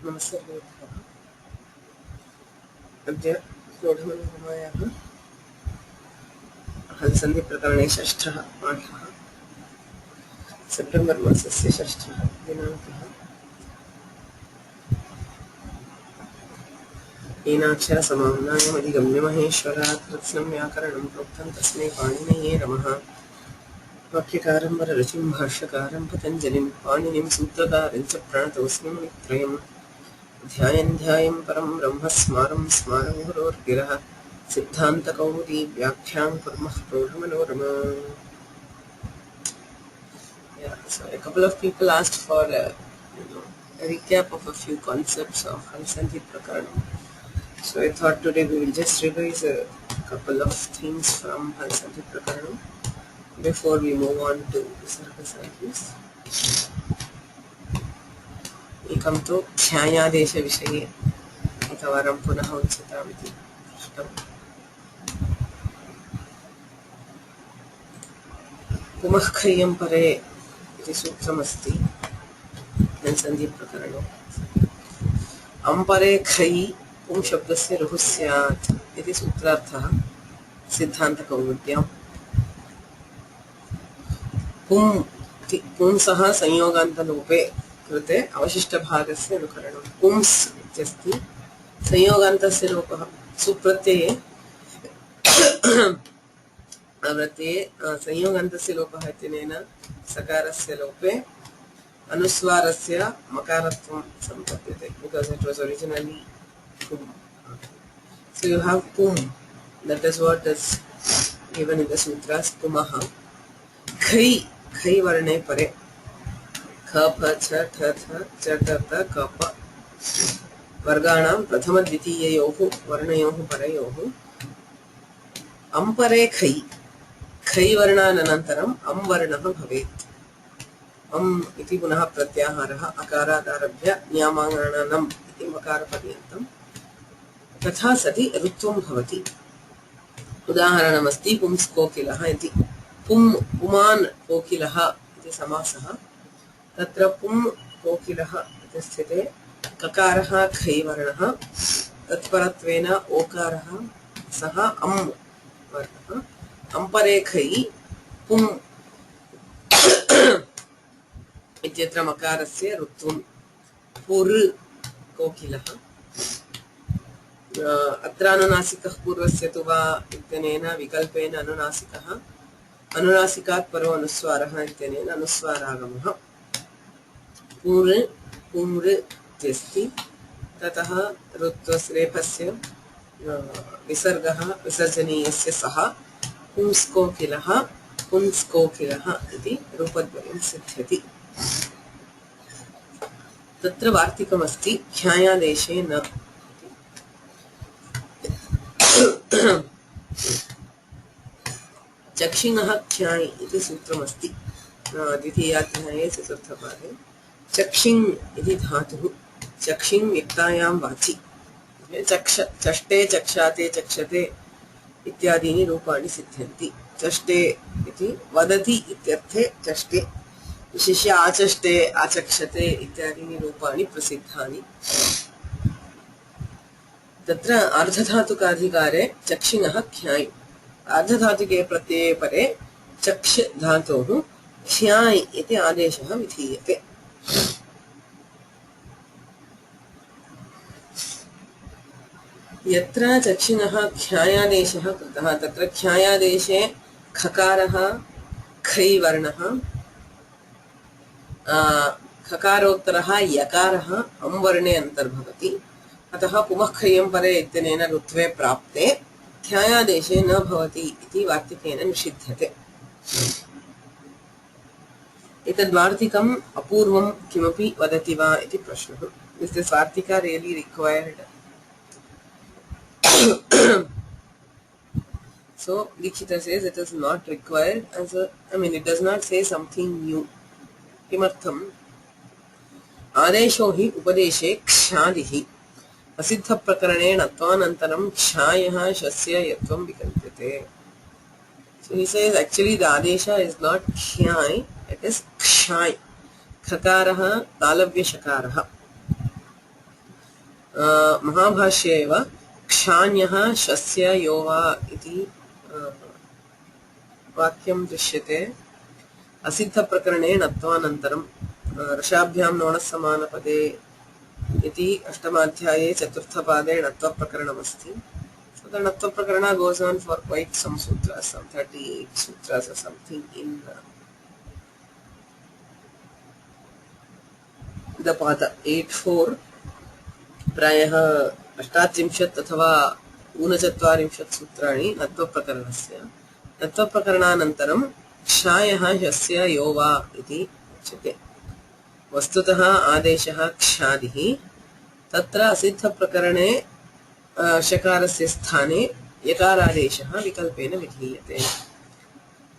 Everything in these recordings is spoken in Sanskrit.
नमस्ते। अद्य प्रौढमनोरमायाः हल्सन्धिप्रकरणे षष्ठः पाठः। सेप्टेम्बर् मासस्य षष्ठः दिनाङ्कः। येनाक्षरसमाम्नायमधिगम्य महेश्वरात् कृत्स्नं व्याकरणं प्रोक्तं तस्मै पाणिनये नमः। वाक्यकारं वररुचिं भाष्यकारं पतञ्जलिं पाणिनिं सूत्रकारं च प्रणतोऽस्मि मुनित्रयम्। ध्यायन् परं ब्रह्म स्मारं स्मारं गुरोर्गिरः सिद्धान्तकौमुदी व्याख्यां कुर्मः प्रौढमनोरमा. Yeah, so a couple of people asked for a recap of a few concepts of Halsandhi Prakaranam. So I thought today we will just revise a couple of things from Halsandhi Prakaranam before we move on to Visarga Sandhis. एकं तु ख्यायादेशविषये एकवारं पुनः उच्यतामिति पृष्टम्। पुमः खय्यं परे इति सूत्रमस्ति हल्सन्धिप्रकरणे। अम्परे खयि पुं शब्दस्य रुः स्यात् इति सूत्रार्थः सिद्धान्तकौमुद्याम्। पुंसः संयोगान्तलोपे कृते अवशिष्टभागस्य अनुकरणं। पुंस् इत्यस्ति संयोगान्तस्य लोपः। सुप्रत्यये संयोगान्तस्य लोपः इत्यनेन सकारस्य लोपे अनुस्वारस्य मकारत्वं सम्पद्यते, because it was originally pum. So you have pum, that is what is given in the sutras, pumaha. Khai varne pare, kha pha cha tha tha cha ta ta ka pa varganam prathama dvitiyayohu varnayohu parayohu ampare khai varnananantaram am varnah bhavet. अम् इति पुनः प्रत्याहारः अकारादारभ्य नियमानाम् इति मकारपर्यन्तं तथा सति ऋत्वं भवति। उदाहरणमस्ति पुंस्कोकिलः इति। पुमान् कोकिलः इति समासः। तत्र पुं कोकिलः इति स्थिते ककारः खैवर्णः, तत्परत्वेन ओकारः सः अम् वर्णः। अम्परे खै पुं इत्यत्र मकारस्य ऋत्वं पुर् कोकिलः। अत्र अनुनासिकः पूर्वस्य तु वा इत्यनेन विकल्पेन अनुनासिकः, अनुनासिकात् परो अनुस्वारः इत्यनेन अनुस्वारागमः। पुर् पुम्र इत्यस्ति। ततः ऋत्वस्रेफस्य विसर्गः विसर्जनीयस्य सः पुंस्कोकिलः पुंस्कोकिलः इति रूपद्वयं सिद्ध्यति। तत्र वार्तिकमस्ति ख्यायादेशे न। चक्षिणः ख्याय इति सूत्रमस्ति द्वितीयाध्याये चतुर्थपादे। चक्षिङ् इति धातुः चक्षिङ् युक्तायां वाचि चष्टे चक्षाते चक्षते इत्यादीनि रूपाणि सिद्ध्यन्ति। चष्टे इति वदति इत्यर्थे चष्टे, विशिष्य आचष्टे आचक्षते इत्यादीनि रूपाणि प्रसिद्धानि। तत्र अर्धधातुकाधिकारे चक्षिणः ख्याय्, अर्धधातुके प्रत्यये परे चक्ष धातोः ख्याय् इति आदेशः विधीयते। यत्र चक्षिणः ख्यायादेशः कृतः तत्र ख्यायादेशे खकारः खै वर्णः, खकारोत्तरः यकारः अम् वर्णे अन्तर्भवति। अतः पुमः खय्यं परे इत्यनेन ऋत्वे प्राप्ते ख्यायादेशे न भवति इति वार्तिकेन निषिध्यते। एतद्वार्तिकम् अपूर्वं किमपि वदति वा इति प्रश्नः। Is this vartika really required? So Dikshita says it is not required it does not say something new. किमर्थम्? आदेशो हि उपदेशे क्षादिः असिद्धप्रकरणे णत्वानन्तरं क्षायः शस्य यत्वं विकल्प्यते. So he says actually the adesha is not khyai, it is kshai. Khakarah talavya shakarah. महाभाष्ये एव क्षान्यः शस्य यो वा इति वाक्यं दृश्यते असिद्धप्रकरणे नत्वानन्तरं रसाभ्यां नोणसमानपदे इति अष्टमाध्याये चतुर्थपादे णत्वप्रकरणमस्ति. So the Natva Prakarana goes on for quite some sutras, some 38 sutras or something in the Pada 8-4 प्रायः 18 अथवा 39 सूत्राणि नत्वप्रकरणस्य. नत्वप्रकरणानन्तरं क्षायः यस्य यो वा इति उच्यते. वस्तुतः आदेशः क्षादिः. तत्र असिद्धप्रकरणे शकारस्य स्थाने यकारादेशः विकल्पेन विधीयते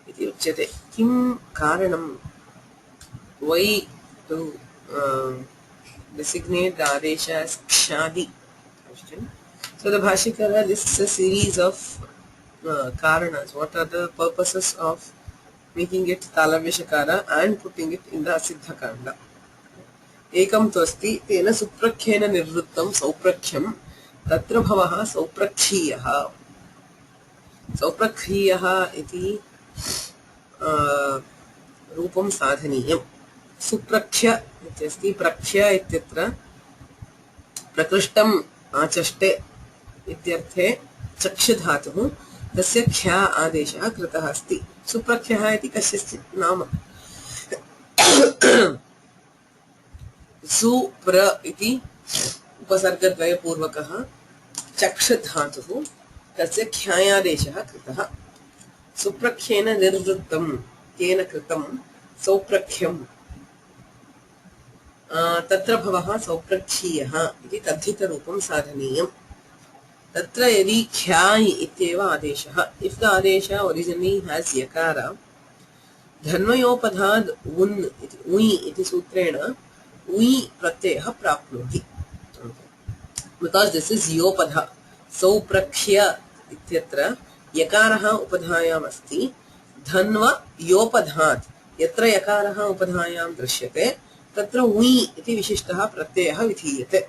इति उच्यते. किं कारणं why to designate the adesha as kshadi? Question. So the Bhashikara lists a series of karanas. What are the purposes of making it talavya shakara and putting it in the asiddha kanda? Ekam tvasti tena suprakhena nirvrittam sauprakhyam तत्र भवः सौप्रक्षीयः. सौप्रक्षीयः इति रूपं साधनीयं. सुप्रख्य इत्यस्ति. प्रख्य इत्यत्र प्रकृष्टम् आचष्टे इत्यर्थे चक्षुधातुः तस्य ख्या आदेशः कृतः अस्ति. सुप्रख्यः इति कस्यचित् नाम. सुप्र इति उपसर्गद्वयपूर्वकः चक्षुधातुः तस्य ख्यायादेशः कृतः. सुप्रख्येन निर्वृत्तं केन कृतं सौप्रख्यं तत्र भवः सौप्रक्षीयः इति तद्धितरूपं साधनीयम्. तत्र यदि ख्याय इत्येव आदेशः, if the adesha originally has yakara, धन्वयोपधाद् उन् इति उयि इति सूत्रेण उयि प्रत्ययः प्राप्नोति. Because this is yopadha. Sauprakhya ityatra yakaraha upadhayam asti. Dhanva yopadhat. Yatra yakaraha upadhayam drishyate. Tatra ui iti vishishtaha pratyayaha vidhiyate.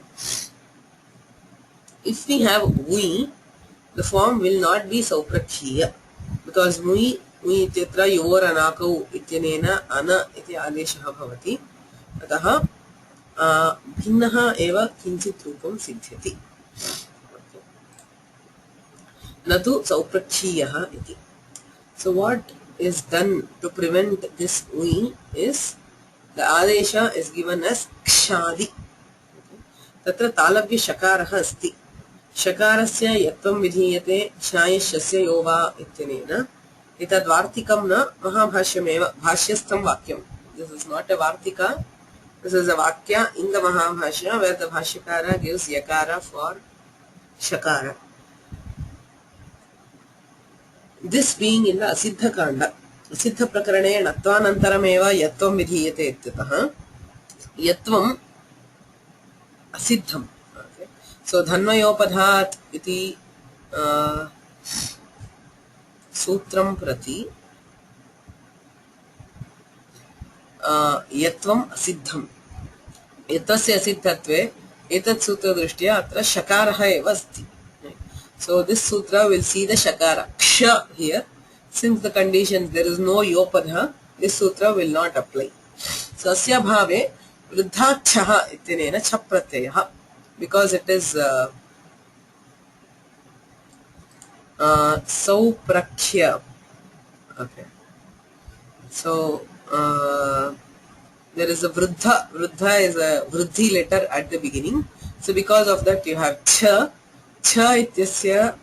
If we have ui, the form will not be sauprakhya. Because ui ityatra yor anakau ityanena ana iti adeshaha bhavati. Ataha भिन्नः एव किञ्चित् रूपं सिद्ध्यति. न तु सौप्रक्षीयः इति. So what is done to prevent this ui is the adesha is given as kshadi. तत्र तालव्य शकारः अस्ति. शकारस्य यत्वं विधीयते क्षायशस्य यो वा इत्यनेन. एतद् वार्तिकं न महाभाष्यमेव, भाष्यस्थं वाक्यं. This is not a vartika. This is a vakya in the Mahabhashya where the Bhashyakara gives yakara for shakara. This being in the Asiddha Kanda. Asiddha Prakarane Natvanantarameva Yatvam Vidhiyate Ityatah. Yatvam Asiddham. Okay. So Dhanvayopadhat iti Sutram Prati यत्वम असिद्धम. एतस्य असिद्धत्वे एतत् सूत्र दृष्ट्या अत्र शकारः एव अस्ति. So this sutra will see the shakara ksha here. Since the conditions there is no yopadha, this sutra will not apply. So asya bhave vruddhakshaha ityanena cha pratyayah, because it is sauprakhya. Okay. So there is a vruddha. Vruddha is a vruddhi letter at the beginning. So because of that you have cha. Cha ityasya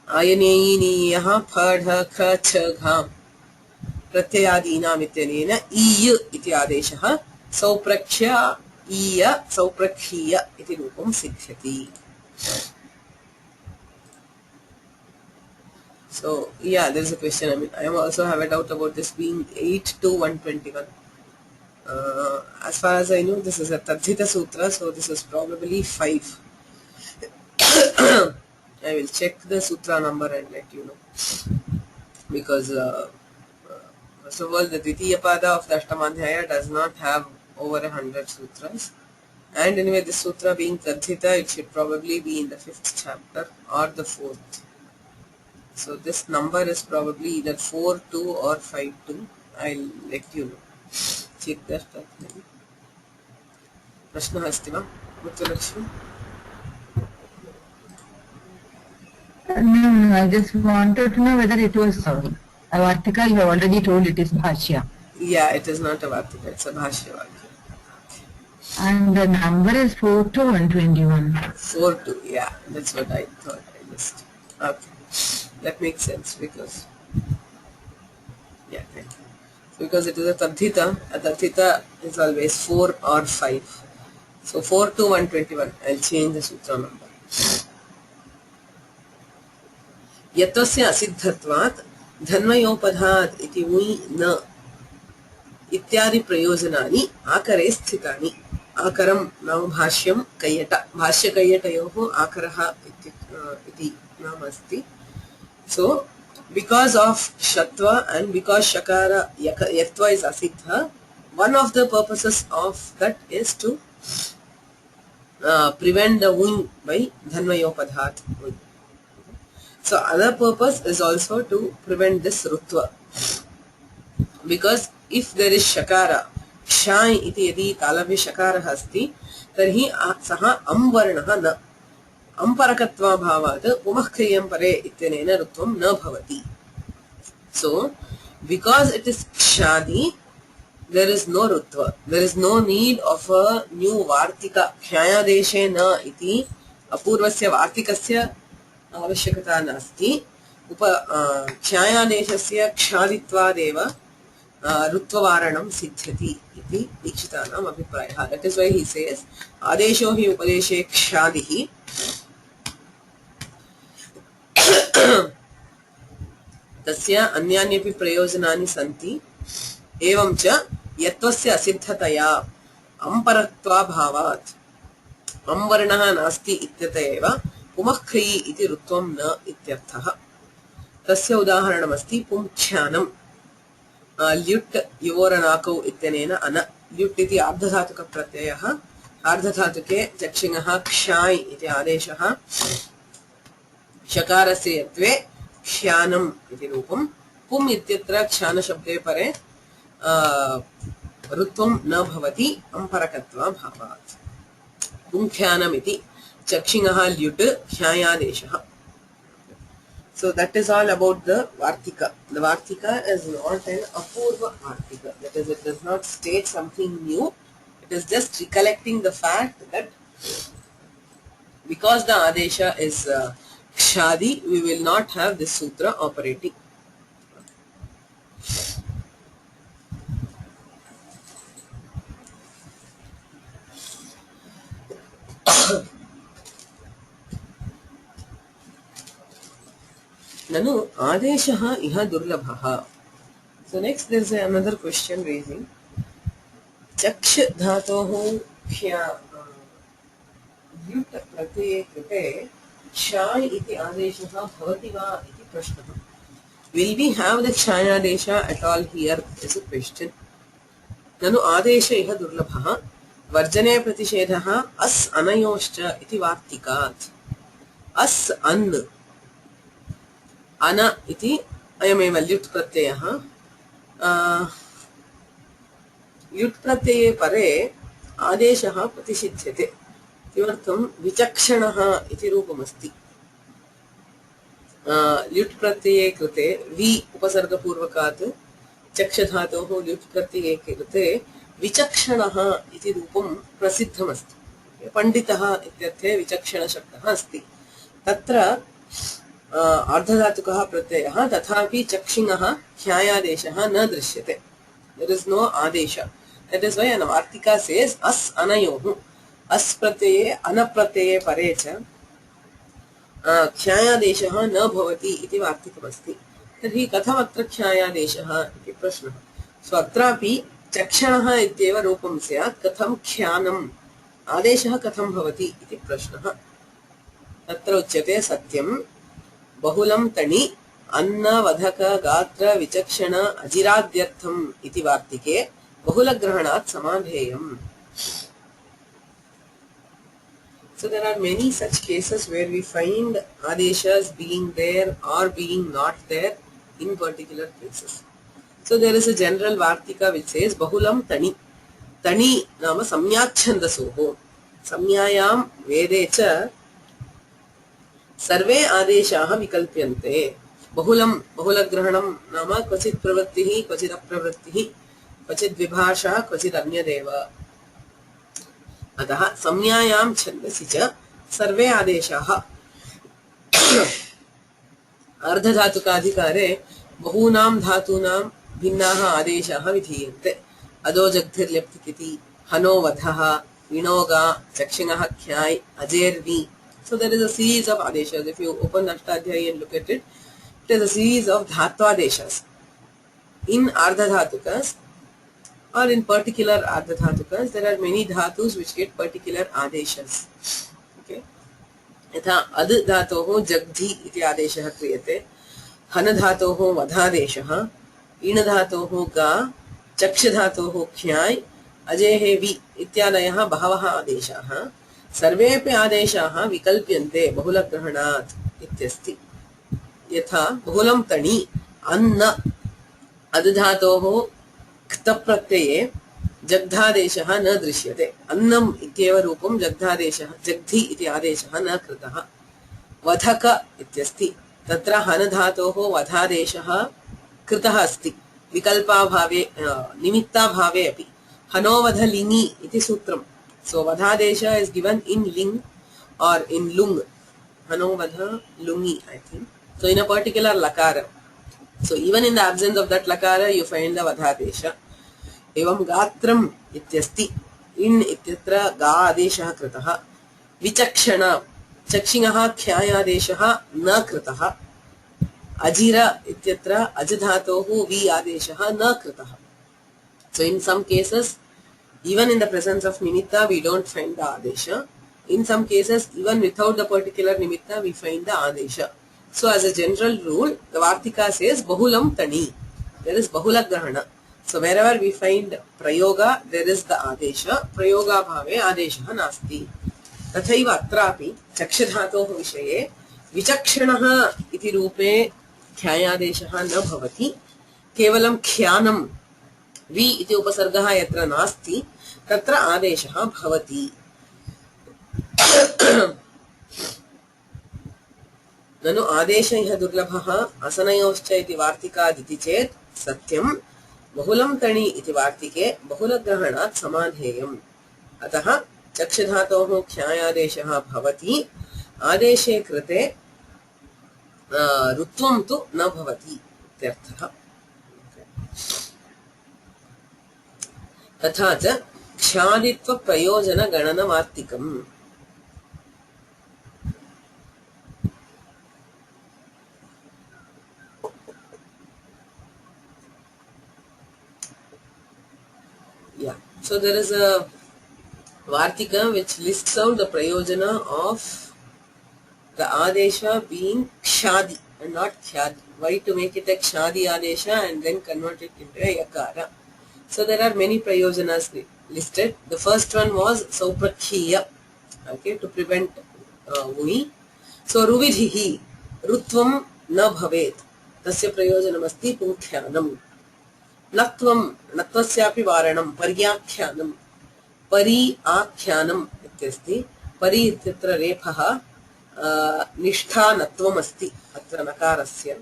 ayaneyiniyaha phadha kha cha gham pratyayadinam ityanena iy iti adeshah sauprakhya iya sauprakhya iti rupam siddhyati. So yeah, there is a question. I mean, I also have a doubt about this being 8 to 121. As far as I know, this is a Tadhita Sutra, so this is probably 5. I will check the Sutra number and let you know. Because first of all, the Dvitiya Pada of the Ashtamadhyaya does not have over 100 sutras. And anyway, this sutra being Tadhita, it should probably be in the 5th chapter or the 4th. So this number is probably either 4-2 or 5-2. I'll let you know. Check that. Prashna अस्ति वा Muttulakshmi? No, I just wanted to know whether it was Vartika. You have already told it is Bhashya. Yeah, it is not a Vartika, it's a Bhashya Vakya. And the number is 4 to 121. 4-2, yeah, that's what I thought. I missed. Okay, that makes sense because, yeah, thank you. Because it is a Tadhita is always 4 or 5. So 4 to 121, I'll change the sutra number. यत्वस्य असिद्धत्वात् धन्वयोपधात् इति उयि न इत्यादि प्रयोजनानि आकरे स्थितानि. आकरं नाम भाष्यं कैयट, भाष्यकैयटयोः आकरः इति नाम अस्ति. So because of shatva and because shakara yatva is asiddha, one of the purposes of that is to prevent the wing by dhanvayopadhat. So other purpose is also to prevent this rutva. Because if there is shakara, shai iti yadi talavya shakara asti, tarhi saha am varnaha na. Amparakatva bhavat pumakhkriyam pare ityanena rutvam na bhavati. So because it is kshadi, there is no rutva. There is no need of a new vartika. Kshaya deshe na iti apurvasya vartikasya आवश्यकता नास्ति. क्षायादेशस्य क्षादित्वादेव ऋत्ववारणं सिद्ध्यति इति दीक्षितानाम् अभिप्रायः. That is why he says आदेशो हि उपदेशे क्षादिः तस्य अन्यान्यपि प्रयोजनानि सन्ति. एवं च यत्वस्य असिद्धतया अम्परत्वाभावात् अम्वर्णः नास्ति इत्यतः एव पुमःख्री इति ऋत्वं न इत्यर्थः. तस्य उदाहरणमस्ति पुंख्यानं. ल्युट् युवोरनाकौ इत्यनेन अन. ल्युट् इति आर्धधातुकप्रत्ययः. आर्धधातुके चक्षिणः क्षाय् इति आदेशः. शकारस्य यत्वे क्ष्यानम् इति रूपं. पुम् इत्यत्र क्षानशब्दे परे ऋत्वं न भवति अम्परकत्वाभावात्. पुंख्यानम् इति चक्षिणः ल्युट् ख्यायादेशः. So that is all about the Vartika. The Vartika is not an apurva Vartika. That is, it does not state something new. It is just recollecting the fact that because the Adesha is Kshadi, we will not have this sutra operating. Nanu adeshaha iha durlabhaha. So next there is another question raising. Chaksh dhatohu kshya yut pratyaya krite kshay iti adeshaha bhavati va iti prashnah. Will we have the kshayadesha at all here is a question. Nanu adesha iha durlabhaha varjane pratishedhaha as anayoscha iti vartikat. As an ana iti ayameva lyut pratyayah. Lyut pratyaye pare adeshaha pratishiddhyate. Kimartham vichakshanaha iti rupamasti. Lyut pratyaye krite vi upasarga purvakat chakshadhatoh lyut pratyaye krite vichakshanaha iti rupam prasiddhamasti. Panditaha ityarthe vichakshana shabdah asti. Tatra ardhadhatukah pratyayah tathapi chakshinaha khyayadeshah na drishyate. There is no adesha. That is why an Vartika says as anayohu. As pratyaye anapratyeye parecha khyayadeshah na bhavati iti vartikamasti. Tarhi katham atra khyayadeshah iti prashnah. So atrapi chakshanaha ityeva rupam syat katham kshyanam adeshah katham bhavati iti prashnah. Tatra uchyate satyam बहुलम तणि अन्न वधक गात्र विचक्षण अजिराद्यर्थम इति वार्तिके बहुलग्रहणात् समाधेयम्. So there are many such cases where we find adeshas being there or being not there in particular places. So there is a general Vartika which says Bahulam Tani. Tani nama samyachandasoho. Samyayam vedecha सर्वे आदेशाः विकल्प्यन्ते. बहुलग्रहणं नाम क्वचित् प्रवृत्तिः क्वचित् अप्रवृत्तिः क्वचित् विभाषः क्वचित् अन्यदेव. अतः संज्ञायां छन्दसि च सर्वे आदेशाः. अर्धधातुकाधिकारे बहूनां धातूनां भिन्नाः आदेशाः विधीयन्ते. अदो जग्धिर्ल्यप्तिकिति, हनो वधः, विणोगा, चक्षिणः ख्याय्, अजेर्वि. So there is a series of adeshas. If you open Ashtadhyayi and look at it, it is a series of dhatva-adeshas. In ardha-dhatukas, or in particular ardha-dhatukas, there are many dhatus which get particular adeshas. Okay. Yatha ad-dhatoho jagdhi iti adeshah kriyate, han-dhatoho vadha-adeshah, in-dhatoho ga, chaksh-dhatoho khyay, ajehevi ityadayah bahavaha adeshah. सर्वेपि आदेशाः विकल्प्यन्ते बहुलग्रहणात् इत्यस्ति. यथा बहुलं तणि अन्न अदधातोः क्तप्रत्यये जग्धादेशः न दृश्यते. अन्नम् इत्येव रूपं जग्धादेशः जग्धि इति आदेशः न कृतः. वधक इत्यस्ति, तत्र हनधातोः वधादेशः कृतः अस्ति विकल्पाभावे निमित्ताभावे अपि. हनोवधलिङि इति सूत्रम्. So vadhadesha is given in ling or in lung. Hanovadha lungi, I think. So in a particular lakara. So even in the absence of that lakara, you find the vadhadesha. Evam gatram ityasti. In ityatra ga adesha kritaha. Vichakshana. Chakshinaha khyayadesha na kritaha. Ajira ityatra ajadhatohu vi adesha na kritaha. So in some cases, even in the presence of nimitta, we don't find the adesha. In some cases, even without the particular nimitta, we find the adesha. So as a general rule, the Vartika says Bahulam Tani. There is Bahula Grahana. So wherever we find Prayoga, there is the adesha. Prayoga bhave adesha nasti. Tathaiva atrapi Chakshadhatoh vishaye Vichakshanaha iti rupe Khyayadesha na bhavati. Kevalam Khyanam Vi iti upasargaha yatra nasti tatra adeshah bhavati. Nanu adesha iha durlabhaha asanayoscha iti vartikaditi chet satyam bahulam tani iti vartike bahulagrahanat samadheyam. Ataha chakshadhatoh khyayadeshah bhavati adeshe krite rutvam tu na bhavati ityarthah. तथा च ख्यादित्व प्रयोजन गणन वार्तिकम्. Yeah, so there is a Vartika which lists out the prayojana of the adesha being kshadi and not khyadi. Why to make it a kshadi adesha and then convert it into a yakara? So there are many prayojanas listed. The first one was sauprakhiya, okay, to prevent uni. So ruvidhihi rutvam na bhavet tasya prayojanam asti punkhyanam. Natvam natvasyapi varanam paryakhyanam pari akhyanam ityasti. Pari ityatra rephaha nishtha natvam asti atra nakarasya.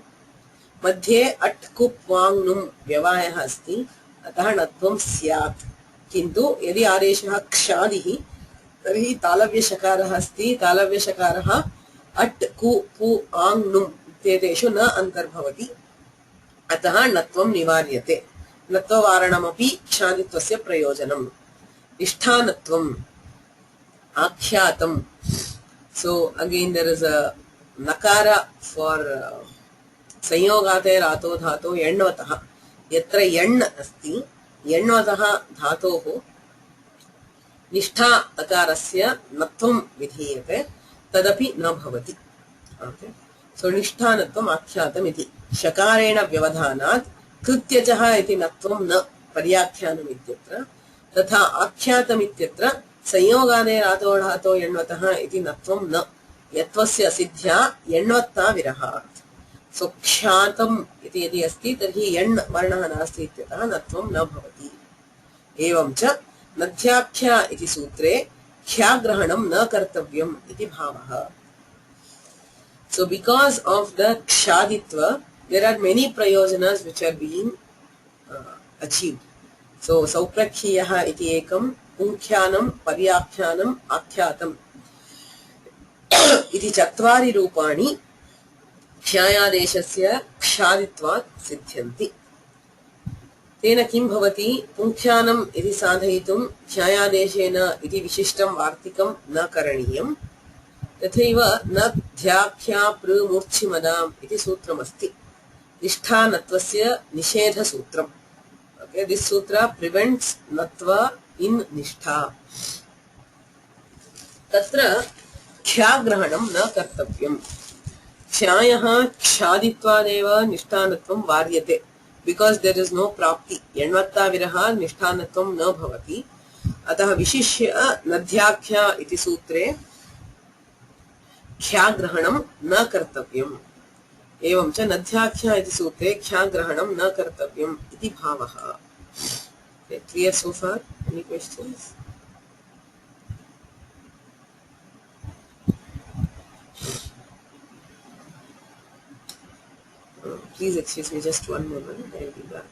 Madhye at kup vangnum vyavayah asti अतः नत्वं स्यात्. किन्तु यदि आदेशः क्षादिः तर्हि तालव्यशकारः अस्ति. तालव्यशकारः अट् कु पु आङ् नुम् इत्येतेषु न अन्तर्भवति. अतः नत्वं निवार्यते. नत्ववारणमपि क्षादित्वस्य प्रयोजनम्. निष्ठानत्वम् आख्यातम्. So again there is a nakara for संयोगाते रातो धातो यण्वतः. यत्र यण् अस्ति यण्वतः धातोः निष्ठा तकारस्य नत्वं विधीयते तदपि न भवति. Okay. So निष्ठानत्वम् आख्यातम् इति. शकारेण व्यवधानात् कृत्यजः इति नत्वं न पर्याख्यानम् इत्यत्र. तथा आख्यातम् इत्यत्र संयोगादेरातो यण्वतः इति नत्वं न यत्वस्य असिद्ध्या यण्वत्ता विरहात् सो ख्यातम् इति यदि अस्ति तर्हि यण् वर्णः नास्ति इत्यतः नत्वं न भवति एवं च नध्याख्या इति सूत्रे ख्याग्रहणं न कर्तव्यम् इति भावः so because of the kshaditva there are many prayojanas which are being achieved so sauprakhiyah iti ekam punkhyanam paryakhyanam akhyatam iti chatvari rupani ख्यायादेशस्य क्षादित्वात् सिद्ध्यन्ति तेन किं भवति पुंख्यानम् इति साधयितुं ख्यायादेशेन इति विशिष्टं वार्तिकं न करणीयं तथैव न ध्याख्या प्रमूर्च्छिमदाम् इति सूत्रमस्ति निष्ठानत्वस्य निषेधसूत्रम् okay this sutra prevents natva in nishtha तत्र ख्याग्रहणं न कर्तव्यम् ख्यायः क्षादित्वादेव निष्ठानत्वं वार्यते because there is no प्राप्ति यण्वत्ता विरहा निष्ठानत्वं न भवति अतः विशिष्य नध्याख्या इति सूत्रे ख्याग्रहणं न कर्तव्यम् एवं च नध्याख्या इति सूत्रे ख्याग्रहणं न कर्तव्यम् इति भावः clear so far any questions please excuse me just one moment I will be back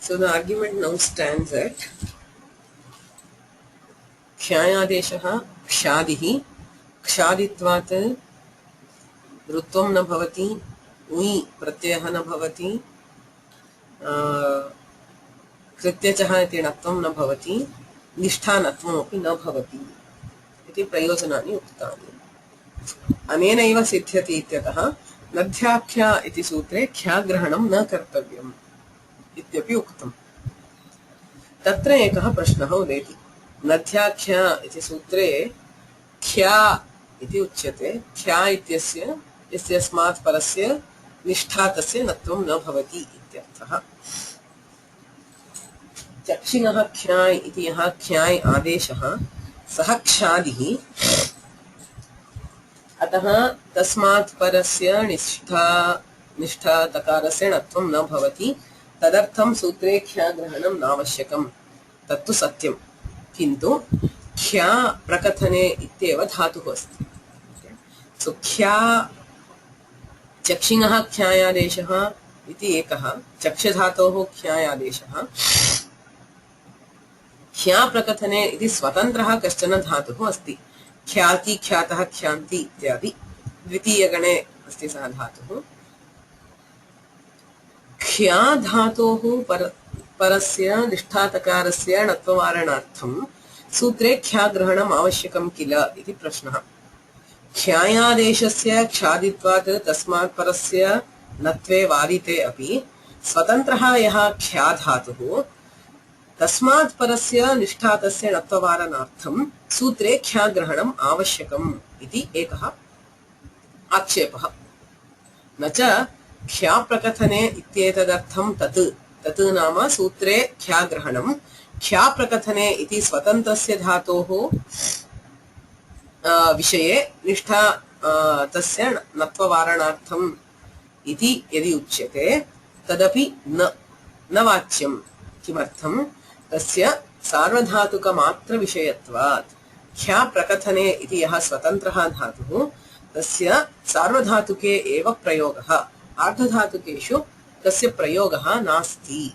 So the argument now stands at ख्यायादेशः क्षादिः क्षादित्वात् ऋत्वं न भवति उयि प्रत्ययः न भवति कृत्यचः इति णत्वं न भवति निष्ठानत्वमपि न भवति इति प्रयोजनानि उक्तानि अनेनैव सिद्ध्यति इत्यतः नध्याख्या इति सूत्रे ख्याग्रहणं न कर्तव्यम् इत्यपि उक्तम् तत्र एकः प्रश्नः उदेति। नद्याख्या इति सूत्रे ख्या इति उच्यते। ख्या इत्यस्य यस्मात् परस्य निष्ठा तस्य नत्वं न भवति इत्यर्थः। चक्षिणः ख्याय इति यः ख्याय आदेशः सः क्षादिः, अतः तस्मात् परस्य निष्ठा तकारस्य णत्वं न भवति। तदर्थं सूत्रे ख्याग्रहणं नावश्यकं। तत्तु सत्यं, किन्तु ख्या प्रकथने इत्येव धातुः अस्ति। सो ख्या चक्षिणः ख्यायादेशः इति एकः, चक्षधातोः ख्यायादेशः। ख्या प्रकथने इति स्वतन्त्रः कश्चन धातुः अस्ति। ख्याति, ख्यातः, ख्यान्ति इत्यादि द्वितीयगणे अस्ति सः धातुः। ख्या धातोः परस्य निष्ठातकारस्य णत्ववारणार्थं सूत्रे ख्याग्रहणम् आवश्यकं किल इति प्रश्नः। ख्यायादेशस्य ख्यादित्वात् तस्मात् परस्य नत्वे वारिते अपि स्वतन्त्रः यः ख्या धातुः तस्मात् परस्य निष्ठातस्य णत्ववारणार्थं सूत्रे ख्याग्रहणम् आवश्यकम् इति एकः आक्षेपः। न च ख्या प्रकथने इत्येतदर्थं तत् नाम सूत्रे ख्याग्रहणं। ख्या प्रकथने इति स्वतन्त्रस्य धातोः विषये निष्ठा तस्य नत्ववारणार्थम् इति यदि उच्यते तदपि न वाच्यं। किमर्थं? तस्य सार्वधातुकमात्रविषयत्वात्। ख्या प्रकथने इति यः स्वतन्त्रः धातुः तस्य सार्वधातुके एव प्रयोगः, आर्धधातुकेषु तस्य प्रयोगः नास्ति।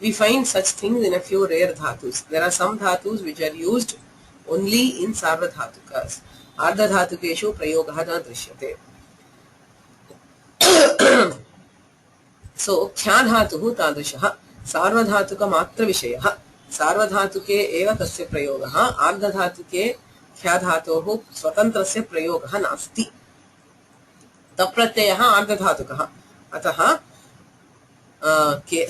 We find such things in a few rare dhatus. There are some dhatus which are used only in sarvadhatukas. Ardhadhatukeshu prayogah na drishyate. So ख्या धातुः तादृशः सार्वधातुक मात्र विषयः। सार्वधातुके एव तस्य प्रयोगः, आर्धधातुके ख्या धातोः स्वतन्त्रस्य प्रयोगः नास्ति। तप्रत्ययः आर्धधातुकः, अतः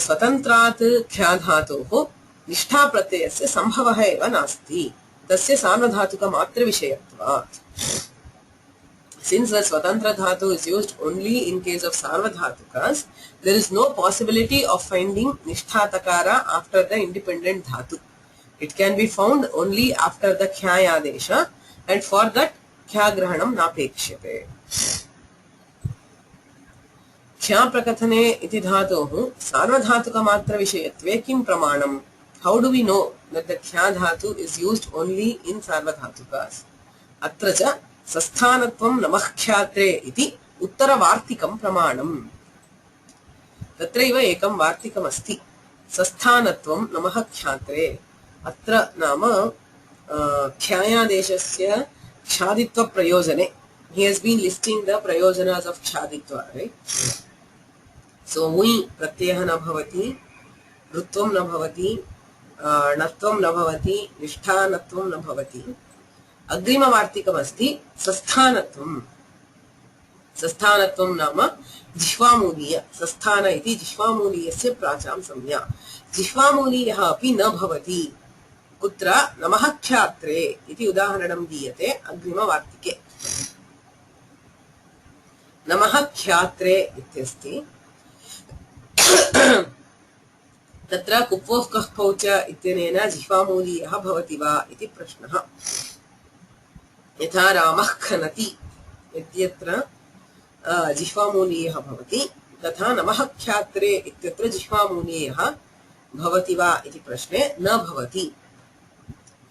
स्वतन्त्रात् ख्या धातोः निष्ठा प्रत्ययस्य संभवः एव नास्ति, तस्य सार्वधातुक मात्र विषयत्वात्। Since the swatantra dhatu is used only in case of sarvadhatukas, there is no possibility of finding nishtha takara after the independent dhatu. It can be found only after the khyaya adesha, and for that khya grahanam napekshyate. Khya prakathane iti dhatohu sarvadhatuka matra vishayatve kim pramanam? How do we know that the khya dhatu is used only in sarvadhatukas? Atra cha सस्थानत्वं नमः ख्यात्रे इति उत्तरवार्तिकं प्रमाणम्। तत्रैव एकं वार्तिकम् अस्ति, सस्थानत्वं नमः ख्यात्रे। अत्र नाम ख्यायादेशस्य ख्यादित्व प्रयोजने, he has been listing the prayojanas of ख्यादित्व, right? So मुयि प्रत्ययः न भवति, ऋत्वं न भवति, णत्वं न भवति, निष्ठानत्वं न भवति। अग्रिमवार्तिकमस्ति सस्थानत्वं। सस्थानत्वं नाम जिह्वामूलीय, सस्थान इति जिह्वामूलीयस्य प्राचां संज्ञा। जिह्वामूलीयः अपि न भवति। कुत्र? नमः ख्यात्रे इति उदाहरणं दीयते अग्रिमवार्तिके। नमः ख्यात्रे इत्यस्ति। तत्र कुप्वोः कः कौ च इत्यनेन जिह्वामूलीयः भवति वा इति प्रश्नः। यथा रामः खनति इत्यत्र जिह्वामूलीयः भवति, तथा नमः ख्यात्रे इत्यत्र जिह्वामूलीयः भवति वा इति प्रश्ने न भवति।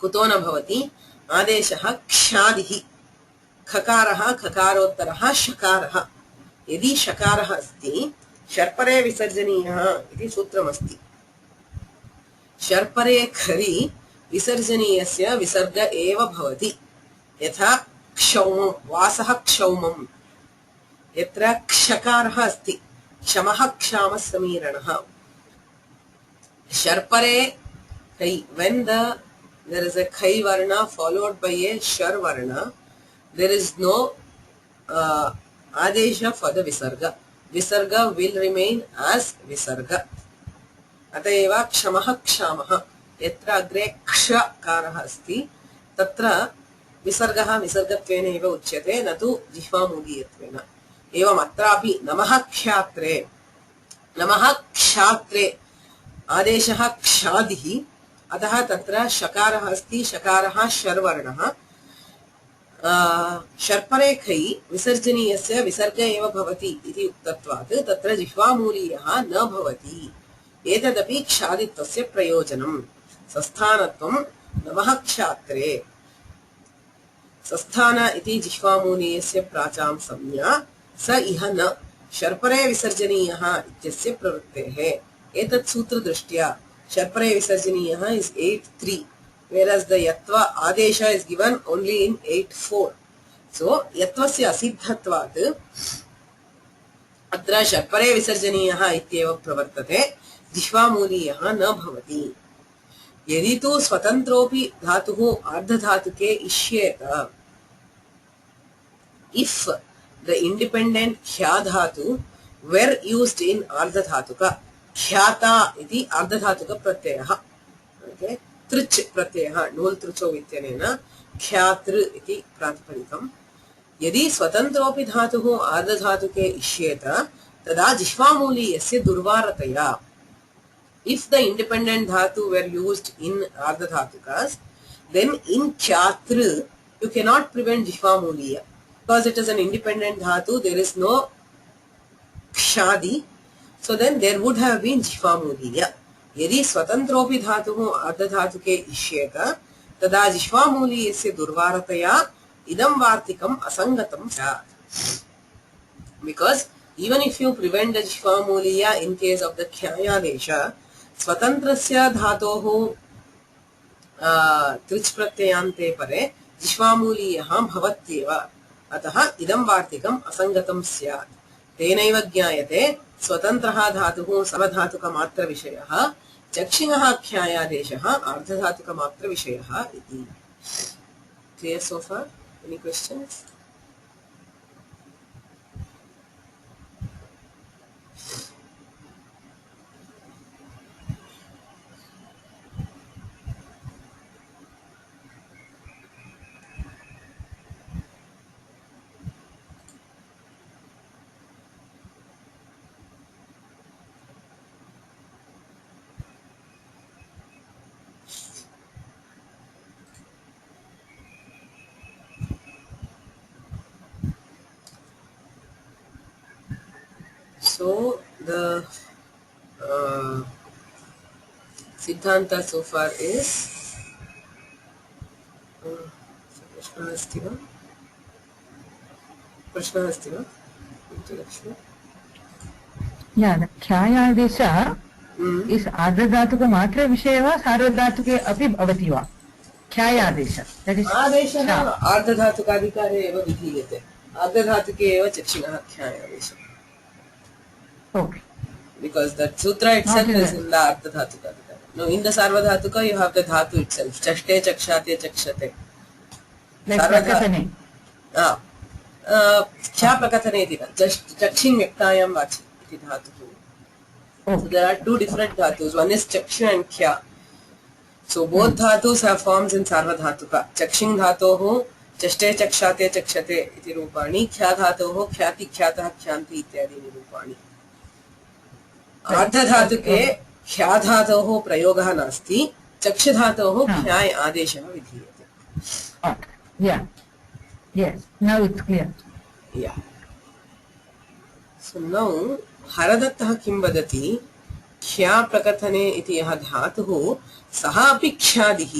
कुतो न भवति? आदेशः ख्यादिः, खकारः खकारोत्तरः शकारः। यदि शकारः अस्ति शर्परे विसर्जनीयः इति सूत्रमस्ति। शर्परे खरि विसर्जनीयस्य विसर्ग एव भवति। यथा क्षौमं, वासः क्षौमम्, यत्र क्षकारः अस्ति क्षमः क्षामः समीरणः। शर्परे kai, when there is a khai varna followed by a shar varna, there is no adesha for the visarga. Visarga will remain as visarga. अत एव क्षमः क्षामः यत्र अग्रे क्षकारः अस्ति तत्र विसर्गः विसर्गत्वेन एव उच्यते न तु जिह्वामूलीयत्वेन। एवम् अत्रापि नमः क्षात्रे आदेशः क्षादिः अतः तत्र शकारः अस्ति शकारः शर्वर्णः शर्परेखै विसर्जनीयस्य विसर्ग एव भवति इति उक्तत्वात् तत्र जिह्वामूलीयः न भवति। एतदपि क्षादित्वस्य प्रयोजनम्। सस्थानत्वं नमः क्षात्रे सस्थान इति जिह्वामूलीयस्य प्राचां संज्ञा स इह न शर्परे विसर्जनीयः इत्यस्य प्रवृत्तेः। एतत् सूत्रदृष्ट्या शर्परे विसर्जनीयः is 8-3 whereas the yatva adesha is given only in 8-4. So yatvasya asiddhatvat अत्र शर्परे विसर्जनीयः इत्येव प्रवर्तते जिह्वामूलीयः न भवति। यदि तु स्वतन्त्रोऽपि धातुः आर्धधातुके इष्येत if the independent kya dhatu were used in ardhadhatuka ख्याता इति अर्धधातुक प्रत्ययः ओके तृच् प्रत्ययः नूल् तृचौ इत्यनेन ख्यातृ इति प्रातिपदिकम्। यदि स्वतन्त्रोऽपि धातुः आर्धधातुके इष्येत तदा जिह्वामूलीयस्य दुर्वारतया if the independent dhatu were used in ardhadhatukas then in khyatru you cannot prevent jihvamuliya because it is an independent dhatu, there is no kshadi. So then there would have been jihvamuliya. Yadi swatantropi dhatuh ardhadhatuke ishyeta tada jihvamuliyasya durvarataya idam vartikam asangatam syat. Because even if you prevent the jihvamuliya in case of the khyayadesha, swatantrasya dhatoh trich pratyayante pare jihvamuliyaha bhavatyeva atah idam vartikam asangatam syat. तेनैव ज्ञायते स्वतन्त्रः धातुः सर्वधातुकमात्रविषयः चक्षिणः ख्यायादेशः अर्धधातुकमात्रविषयः इति। Clear so far? Any questions? So the Siddhanta so far is Prashna asti va? Yeah, the Khyayadesha is ardhadhatuka matra vishaya sarvadhatuke api bhavati va. Khyayadesha. That is Adesha ardhadhatukadikare eva vidhiyate. Ardhadhatuke eva chakshinaha khyayadesha. Okay. Because that sutra itself is in the ardhadhatuka. No, in the sarvadhatuka you have the dhatu itself. Chashte, chakshate, chakshate. Like Prakathane. Kya Prakathane iti na. Chakshin Vyaktayam Vachi iti dhatu. So there are two different dhatus. One is Chaksha and Kya. So both dhatus have forms in sarvadhatuka. Chakshin dhatoho Chashte, chakshate, chakshate iti rupani. Kya dhatoho Khyati, khyatah, khyanti ityadi rupani. आर्धधातुके ख्याधातोः प्रयोगः नास्ति चक्षधातोः ख्याय आदेशः विधीयते. Yeah. Yes. Now it's clear. Yeah. So now हरदत्तः किं वदति ख्या प्रकथने इति यः धातुः सः अपि ख्यादिः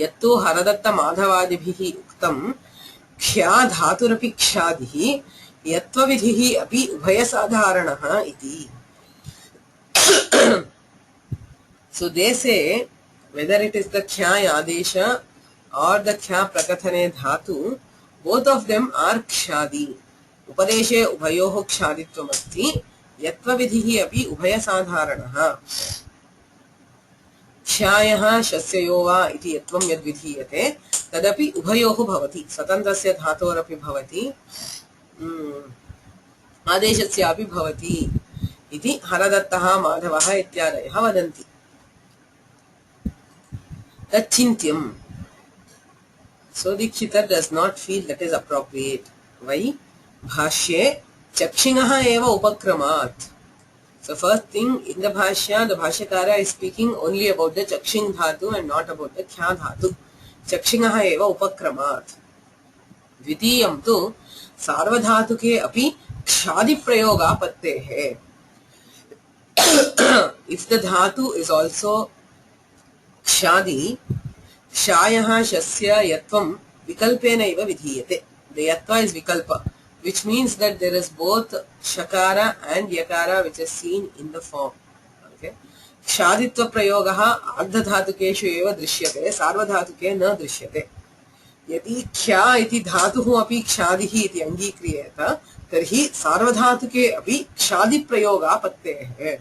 यत्तु हरदत्त माधवादिभिः उक्तं ख्या धातुरपि ख्यादिः यत्त्वविधिः अपि उभयसाधारणः इति. So they say whether it is the khyay adesha or the kya prakathane dhatu, both of them are kshadi. Upadeshe ubhayoho kshaditvam asti yatva vidhihi api ubhaya sadharanaha. Khyayah shasyayo va iti yatvam yad vidhiyate tadapi ubhayoho bhavati. Swatantrasya dhatorapi bhavati. Adeshasyapi bhavati. इति हरदत्तः माधवः इत्यादयः वदन्ति। तच्चिन्त्यम्. So Dikshita does not feel that is appropriate. Why? Bhashye chakshingah eva upakramat. So first thing, in the Bhashya, the Bhashyakara is speaking only about the chakshing dhatu and not about the kya dhatu. Chakshingah eva upakramat. Dvitiyam tu sarvadhatuke api kshadi prayoga pattehe. If the dhatu is also kshadi, Shayah Shasya Yatvam Vikalpena Iva Vidhiyate. The Yatva is Vikalpa, which means that there is both Shakara and Yakara which is seen in the form. Okay. Kshaditva Prayogaha Ardhadhatukeshu Eva Drishyate, Sarvadhatuke Na Drishyate. Yati Kya iti Dhatuhu api Kshadihi iti Angikriyata, Tarhi Sarvadhatuke api Kshadi Prayoga Pattehe.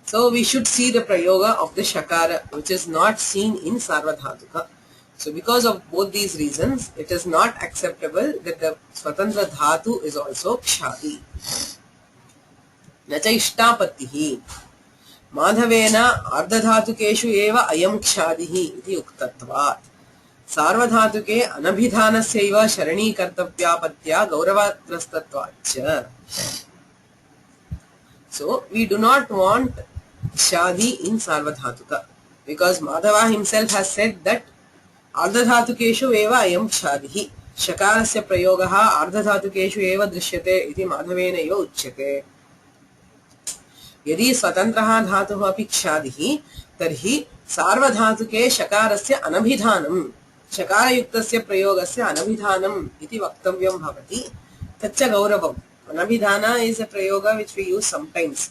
So we should see the prayoga of the shakara, which is not seen in sarvadhatuka. So because of both these reasons, it is not acceptable that the swatantra dhatu is also kshadi. Nacha ishtapattihi. Madhavena ardhadhatukeshu eva ayam kshadihi iti uktatvat. Sarvadhatuke anabhidhanasya sharani kartavya gauravatrastatvacha. So we do not want Kshadi in Sarvadhatuka, because Madhava himself has said that Ardhadhatukeshu eva ayam Kshadihi. Shakarasya prayogaha Ardhadhatukeshu eva drishyate iti Madhavena eva uchyate. Yadi swatantraha dhatuhu api Kshadihi, tarhi Sarvadhatuke shakarasya anabhidhanam. Shakarayuktasya prayogasya anabhidhanam iti vaktavyam bhavati. Tacha gauravam. Anabhidhana is a prayoga which we use sometimes.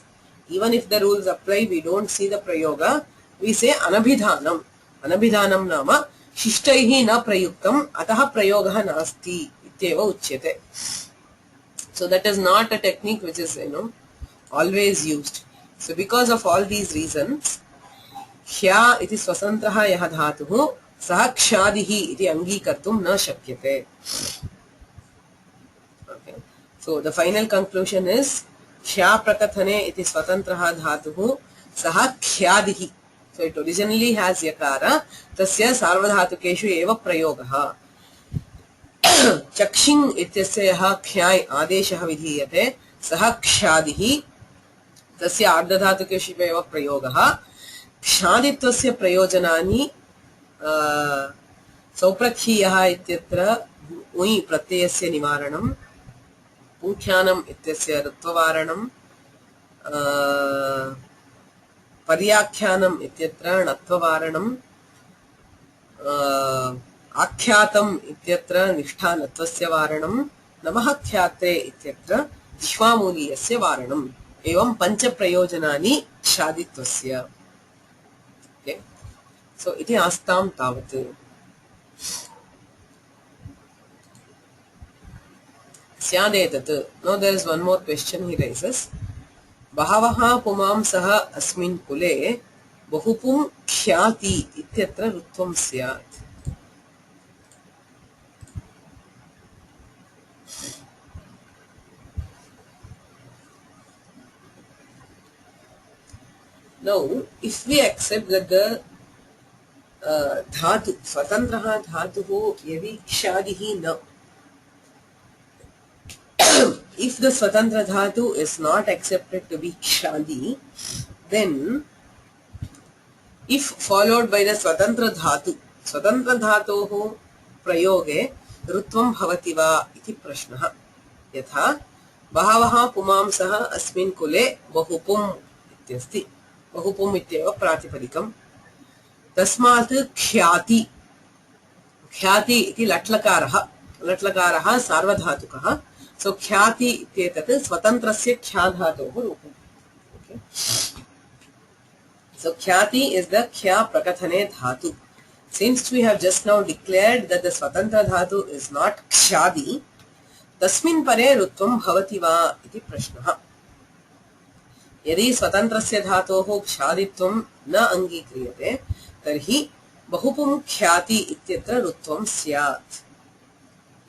Even if the rules apply, we don't see the prayoga. We say anabhidhanam. Anabhidhanam nama shishtaihi na prayuktam ataha prayogaha nasti ityeva uchyate. So that is not a technique which is, always used. So because of all these reasons, hya iti swasantraha yaha dhatuhu saha kshadihi iti angikartum na shakyate. So the final conclusion is Kshya prakathane iti swatantraha dhatuhu saha khyadihi. So it originally has yakara, tasya sarvadhatukeshu eva prayogaha. Chakshing ityasya yaha khyai adeshaha vidhiyate saha kshadihi tasya ardhadhatukeshu eva prayogaha. Kshaditvasya prayojanani sauprakhiyaha ityatra ui pratyayasya nivaranam. Punkhyanam ityasya ritvavarnam, paryakhyanam ityatra natvavarnam, akhyaatam ityatra nishtha varnam, namahakhyate ityatra jishvamuliyasya varnam. Evam pancha prayojanani shaditvasya. Okay. So iti astam tavat. Now there is one more question he raises. Bahavaha pumamsaha asmin kule bahupum khyati ityatra rutvam syat. Now, if we accept that the dhatu, swatantraha dhatuhu yadi kshadihi na, if the swatantra dhatu is not accepted to be kshadi, then if followed by the swatantra dhatohu prayoge rutvam bhavati va iti prashnaha. Yatha bahavaha pumamsaha asmin kule bahupum ityasti. Bahupum ityeva pratipadikam. Tasmat khyati. Khyati iti latlakaraha. Latlakaraha sarvadhatukaha. So khyati ityetat swatantrasya khyadhatoh rupam. Okay. So khyati is the khya prakathane dhatu. Since we have just now declared that the swatantra dhatu is not kshadi, tasmin pare rutvam bhavati va iti prashnaha. Yadi swatantrasya dhatoh kshaditvam na angikriyate, tarhi bahupum khyati ityatra rutvam syat.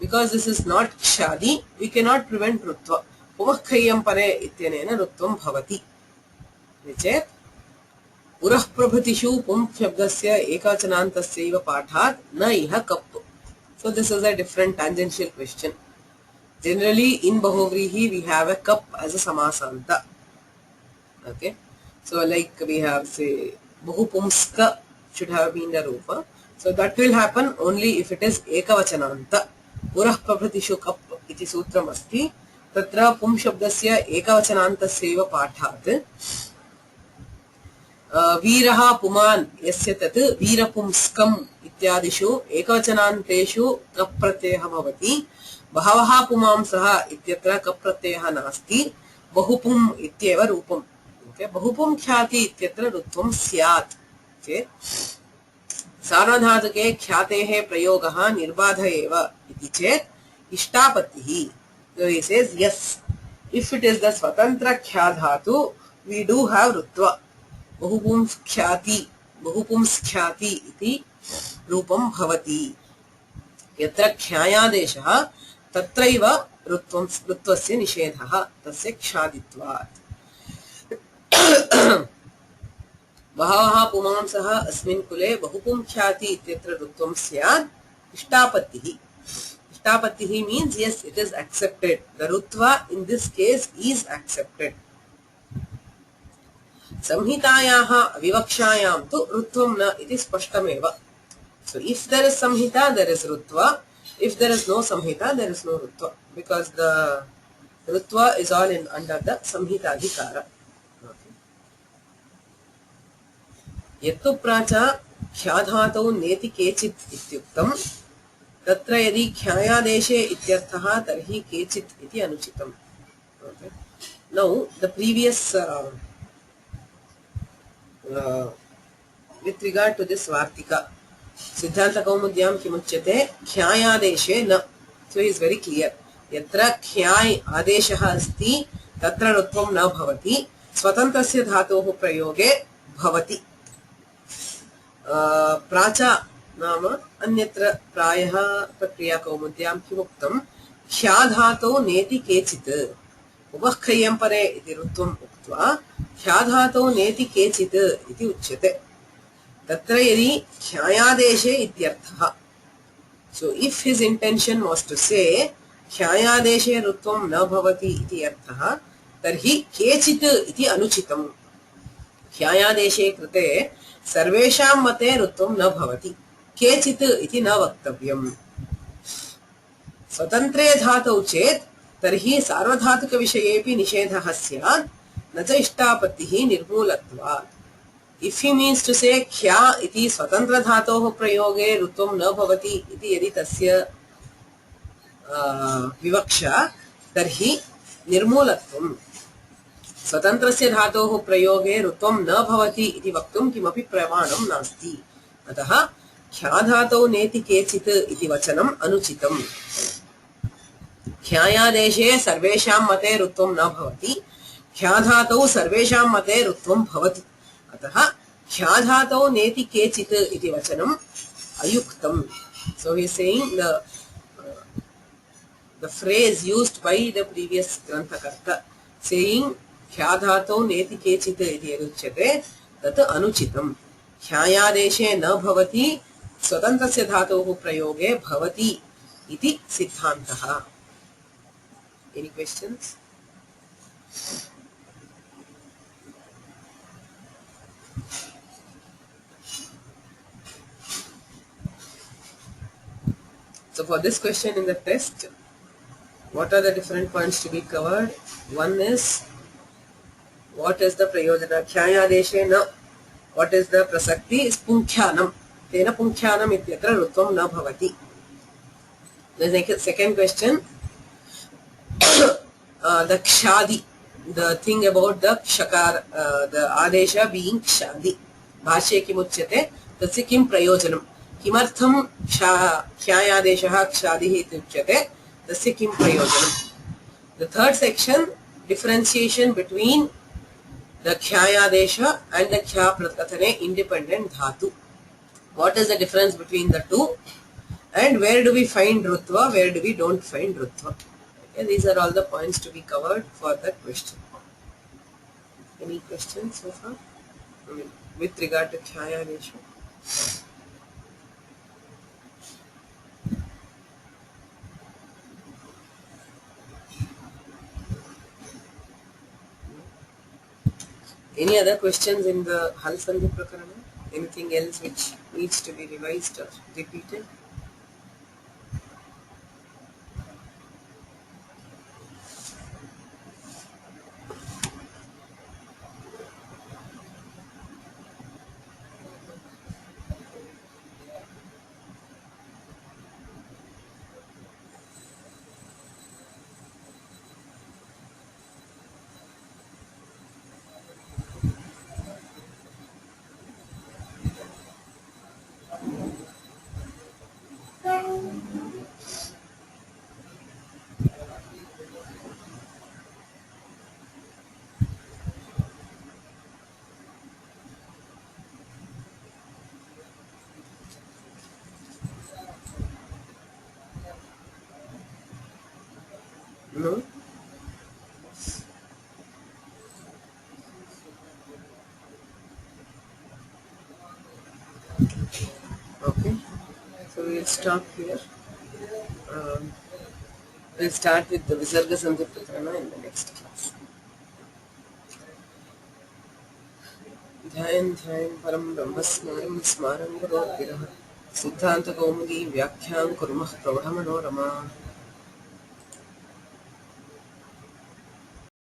Because this is not kshadi, we cannot prevent rutva. पुमः खय्यं परे इत्यनेन ऋत्वं भवति चेत् पुरः प्रभृतिषु पुं शब्दस्य एकवचनान्तस्यैव पाठात् न इह cup. So this is a different tangential question. Generally in Bahuvrihi we have a kap as a samasanta. Okay, so like we have say Bahupumska should have been the rupa. So that will happen only if it is ekavachananta. Purah prabhatishu kap iti sutram asti. Tatra pum shabdasya ekavachanantasyeva pathat. Viraha puman yasya tat virapumskam ityadishu ekavachananteshu kap pratyayah bhavati. Bahavaha pumamsaha ityatra kap pratyayah nasti. Bahupum ityeva rupam. Okay, Bahupum khyati ityatra rutvam syat. Okay. सार्वधातुके ख्यातेः प्रयोगः निर्बाध एव इति चेत् इष्टापत्तिः. So he says yes, if it is the swatantra khya dhatu we do have rutva. Bahupumskhyati iti rupam bhavati. Yatra khyayadeshah tatraiva rutvasya nishedhah tasya kshaditvat. Bahavaha pumansaha asmin kule bahupum khyati ityatra rutvam syad ishtapattihi. Ishtapattihi means yes, it is accepted. The rutva in this case is accepted. Samhitayaha avivakshayam tu rutvam na iti spashtameva. So if there is samhita, there is rutva. If there is no samhita, there is no rutva. Because the rutva is all in under the samhita adhikara. यत्तु प्राचा ख्याधातौ नेति केचित् इत्युक्तम् तत्र यदि ख्यायादेशे इत्यर्थः तर्हि केचित् इति अनुचितम्. Okay. Now the previous with regard to this vartika Siddhanta Kaumudyam kimuchyate ख्यायादेशे न. So he is very clear. यत्र ख्याय आदेशः अस्ति तत्र रुत्वं न भवति. स्वतन्त्रस्य धातोः प्रयोगे भवति. प्राचा नाम अन्यत्र प्रायः प्रक्रिया कौमुद्यां किमुक्तं ख्याधातो नेति केचित् उपःखय्यं परे इति ऋत्वम् उक्त्वा ख्याधातो नेति केचित् इति उच्यते. तत्र यदि ख्यायादेशे इत्यर्थः. So if his intention was to say ख्यायादेशे ऋत्वं न भवति इति अर्थः तर्हि केचित् इति अनुचितम्. ख्यायादेशे कृते सर्वेषां मते ऋत्वं न भवति. केचित् इति न वक्तव्यम्. स्वतन्त्रे धातौ चेत् तर्हि सार्वधातुकविषयेऽपि निषेधः स्यात् न च इष्टापत्तिः निर्मूलत्वात्. If he means to say ख्या इति स्वतन्त्रधातोः प्रयोगे ऋत्वं न भवति इति यदि तस्य विवक्षा तर्हि निर्मूलत्वम्. स्वतन्त्रस्य धातोः प्रयोगे ऋत्वं न भवति इति वक्तुं किमपि प्रमाणं नास्ति. अतः ख्याधातौ नेति केचित् इति वचनम् अनुचितम्. ख्यायादेशे सर्वेषां मते ऋत्वं न भवति. ख्याधातौ सर्वेषां मते ऋत्वं भवति. अतः ख्याधातौ नेति केचित् इति वचनम् अयुक्तम्. So he is saying the phrase used by the previous Grantakarta saying ख्याधातौ नेति केचित् इति यदुच्यते तत् अनुचितम्. ख्यायादेशे न भवति स्वतन्त्रस्य धातोः प्रयोगे भवति इति सिद्धान्तः. Any questions? So for this question in the test, what are the different points to be covered? One is what is the prayojana ख्यायादेशे न. What is the prasakti is punkhyanam. Tena punkhyanam ityatra rutvam na bhavati. The second question, the kshadi, the thing about the kshakar, the adesha being kshadi. Bhashye kimuchyate tasya kim prayojanam. Kimartham ख्यायादेशः kshadihi ityuchyate tasya kim prayojanam. The third section, differentiation between the khyayadesha and the kya prakathane independent dhatu. What is the difference between the two? And where do we find rutva, where do we don't find rutva? Yeah, these are all the points to be covered for that question. Any questions so far? I mean, with regard to Chaya ratio? Any other questions in the Hal Sandhi Prakarana? Anything else which needs to be revised or repeated? No? Okay. So we'll stop here. We'll start with the Visarga Sandhi Prakarana in the next class. ध्यान ध्यान परम ब्रह्म स्मरं स्मारं गुरोर्विरः सिद्धान्त कौमुदी व्याख्यां कुर्मः प्रौढमनोरमा